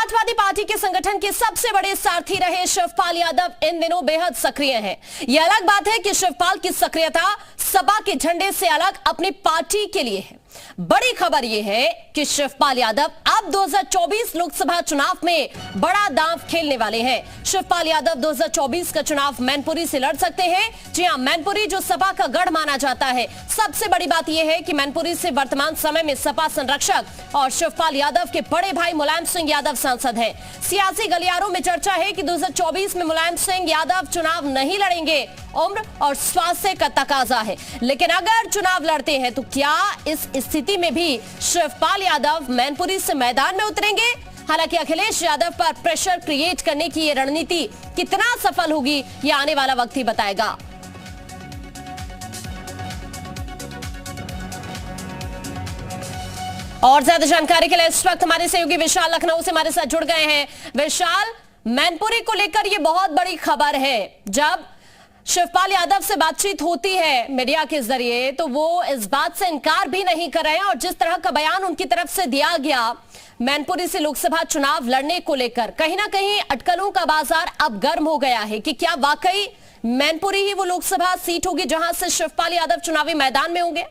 Samajwadi party के संगठन के सबसे बड़े सारथी रहे शिवपाल यादव इन दिनों बेहद सक्रिय हैं। यह अलग बात है कि शिवपाल की सक्रियता सपा के झंडे से अलग अपनी पार्टी के लिए है। बड़ी खबर यह है कि शिवपाल यादव अब 2024 लोकसभा चुनाव में बड़ा दांव खेलने वाले हैं। शिवपाल यादव 2024 का चुनाव मैनपुरी से लड़ सकते हैं। जी हां, मैनपुरी जो सपा का गढ़ माना जाता है। सबसे बड़ी बात यह है कि मैनपुरी से वर्तमान समय में सपा संरक्षक और शिवपाल यादव के बड़े भाई मुलायम सिंह यादव सांसद हैं। सियासी गलियारों में चर्चा है कि 2024 में मुलायम सिंह यादव चुनाव नहीं लड़ेंगे। उम्र और स्वास्थ्य का तकाजा है, लेकिन अगर चुनाव लड़ते हैं तो क्या इस स्थिति में भी शिवपाल यादव मैनपुरी से मैदान में उतरेंगे? हालांकि अखिलेश यादव पर प्रेशर क्रिएट करने की ये रणनीति कितना सफल होगी, ये आने वाला वक्त ही बताएगा। और ज्यादा जानकारी के लिए इस वक्त हमारे सहयोगी विशाल लखनऊ से हमारे साथ जुड़ गए हैं। विशाल, मैनपुरी को लेकर ये बहुत बड़ी खबर है। जब शिवपाल यादव से बातचीत होती है मीडिया के जरिए तो वो इस बात से इनकार भी नहीं कर रहे हैं, और जिस तरह का बयान उनकी तरफ से दिया गया मैनपुरी से लोकसभा चुनाव लड़ने को लेकर, कहीं ना कहीं अटकलों का बाजार अब गर्म हो गया है कि क्या वाकई मैनपुरी ही वो लोकसभा सीट होगी जहां से शिवपाल यादव चुनावी मैदान में होंगे?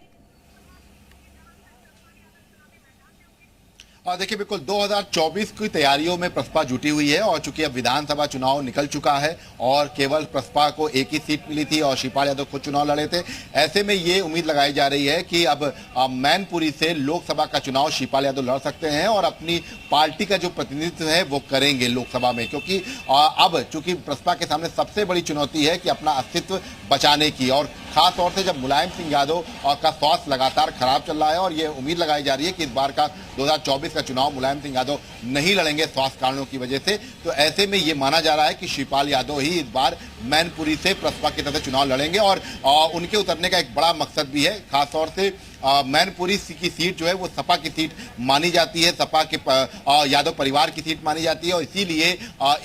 देखिए, बिल्कुल 2024 की तैयारियों में प्रसपा जुटी हुई है, और चूंकि अब विधानसभा चुनाव निकल चुका है और केवल प्रसपा को एक ही सीट मिली थी और शिवपाल यादव खुद चुनाव लड़े थे, ऐसे में ये उम्मीद लगाई जा रही है कि अब मैनपुरी से लोकसभा का चुनाव शिवपाल यादव लड़ सकते हैं और अपनी पार्टी का जो प्रतिनिधित्व है वो करेंगे लोकसभा में। क्योंकि अब चूंकि प्रसपा के सामने सबसे बड़ी चुनौती है कि अपना अस्तित्व बचाने की, और खास तौर से जब मुलायम सिंह यादव का स्वास्थ्य लगातार खराब चल रहा है, और ये उम्मीद लगाई जा रही है कि इस बार का 2024 का चुनाव मुलायम सिंह यादव नहीं लड़ेंगे स्वास्थ्य कारणों की वजह से। तो ऐसे में ये माना जा रहा है कि शिवपाल यादव ही इस बार मैनपुरी से प्रसपा की तरफ से चुनाव लड़ेंगे, और उनके उतरने का एक बड़ा मकसद भी है। खासतौर से मैनपुरी की सीट जो है वो सपा की सीट मानी जाती है, सपा के यादव परिवार की सीट मानी जाती है, और इसीलिए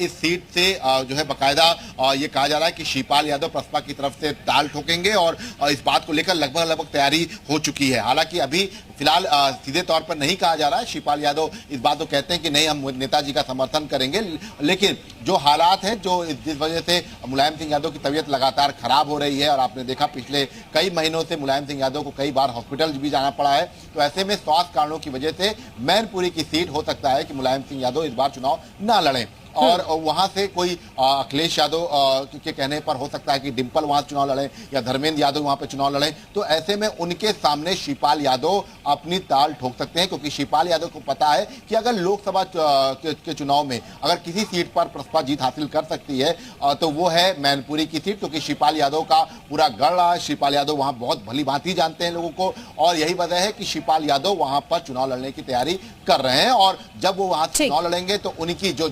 इस सीट से जो है बाकायदा ये कहा जा रहा है कि शिवपाल यादव प्रसपा की तरफ से ताल ठोकेंगे, और इस बात को लेकर लगभग तैयारी हो चुकी है। हालांकि अभी फिलहाल सीधे तौर पर नहीं कहा जा रहा है। शिवपाल यादव इस बात को कहते हैं कि नहीं, हम नेताजी का समर्थन करेंगे, लेकिन जो हालात हैं, जो जिस वजह से मुलायम सिंह यादव की तबीयत लगातार खराब हो रही है, और आपने देखा पिछले कई महीनों से मुलायम सिंह यादव को कई बार हॉस्पिटल भी जाना पड़ा है, तो ऐसे में स्वास्थ्य कारणों की वजह से मैनपुरी की सीट हो सकता है कि मुलायम सिंह यादव इस बार चुनाव ना लड़ें, और वहां से कोई अखिलेश यादव के कहने पर हो सकता है कि डिंपल वहां चुनाव लड़े या धर्मेंद्र यादव वहां पे चुनाव लड़े। तो ऐसे में उनके सामने शिवपाल यादव अपनी ताल ठोक सकते हैं, क्योंकि शिवपाल यादव को पता है कि अगर लोकसभा के चुनाव में अगर किसी सीट पर प्रसपा जीत हासिल कर सकती है तो वो है मैनपुरी की सीट, क्योंकि शिवपाल यादव का पूरा गढ़ रहा है। शिवपाल यादव वहां बहुत भली भांति जानते हैं लोगों को, और यही वजह है कि शिवपाल यादव वहां पर चुनाव लड़ने की तैयारी कर रहे हैं, और जब वो वहां चुनाव लड़ेंगे तो उनकी जो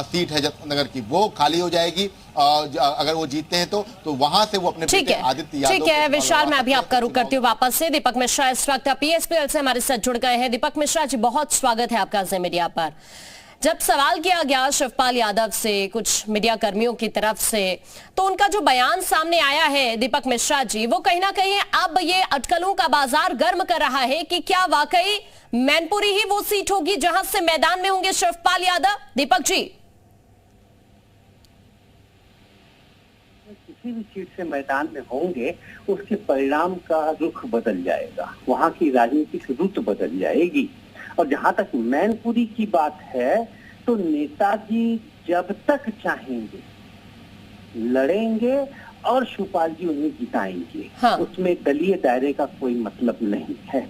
सीट है जयनगर की वो खाली हो जाएगी। अगर वो जीतते हैं तो वहां से वो अपने बेटे आदित्य यादव। ठीक है विशाल, मैं अभी आपका रुख करती हूँ वापस से। दीपक मिश्रा इस वक्त पीएसपीएल से हमारे साथ जुड़ गए हैं। दीपक मिश्रा जी, बहुत स्वागत है आपका ज़े मीडिया पर। जब सवाल किया गया शिवपाल यादव से कुछ मीडिया कर्मियों की तरफ से, तो उनका जो बयान सामने आया है दीपक मिश्रा जी, वो कहीं ना कहीं अब ये अटकलों का बाजार गर्म कर रहा है कि क्या वाकई मैनपुरी ही वो सीट होगी जहां से मैदान में होंगे शिवपाल यादव? दीपक जी, किसी भी सीट से मैदान में होंगे उसके परिणाम का रुख बदल जाएगा, वहां की राजनीतिक रुत बदल जाएगी। और जहां तक मैनपुरी की बात है तो नेताजी जब तक चाहेंगे लड़ेंगे और शिवपाल जी उन्हें जिताएंगे। हाँ। उसमें दलीय दायरे का कोई मतलब नहीं है।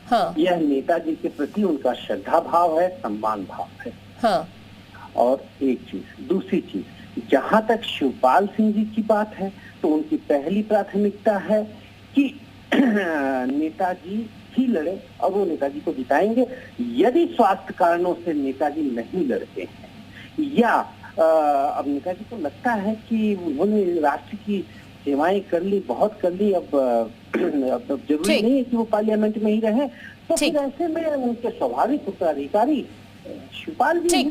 हाँ। यह नेताजी के प्रति उनका श्रद्धा भाव है, सम्मान भाव है। हाँ। और एक चीज, दूसरी चीज, जहां तक शिवपाल सिंह जी की बात है तो उनकी पहली प्राथमिकता है कि नेताजी ही लड़े और वो नेताजी को जिताएंगे। यदि स्वास्थ्य कारणों से नेताजी नहीं लड़ते हैं, या अब नेताजी को लगता है कि उन्होंने राष्ट्र की सेवाएं कर ली, बहुत कर ली, अब जरूरी नहीं है कि वो पार्लियामेंट में ही रहे, तो फिर ऐसे में उनके स्वाभाविक उत्तराधिकारी शिवपाल जी।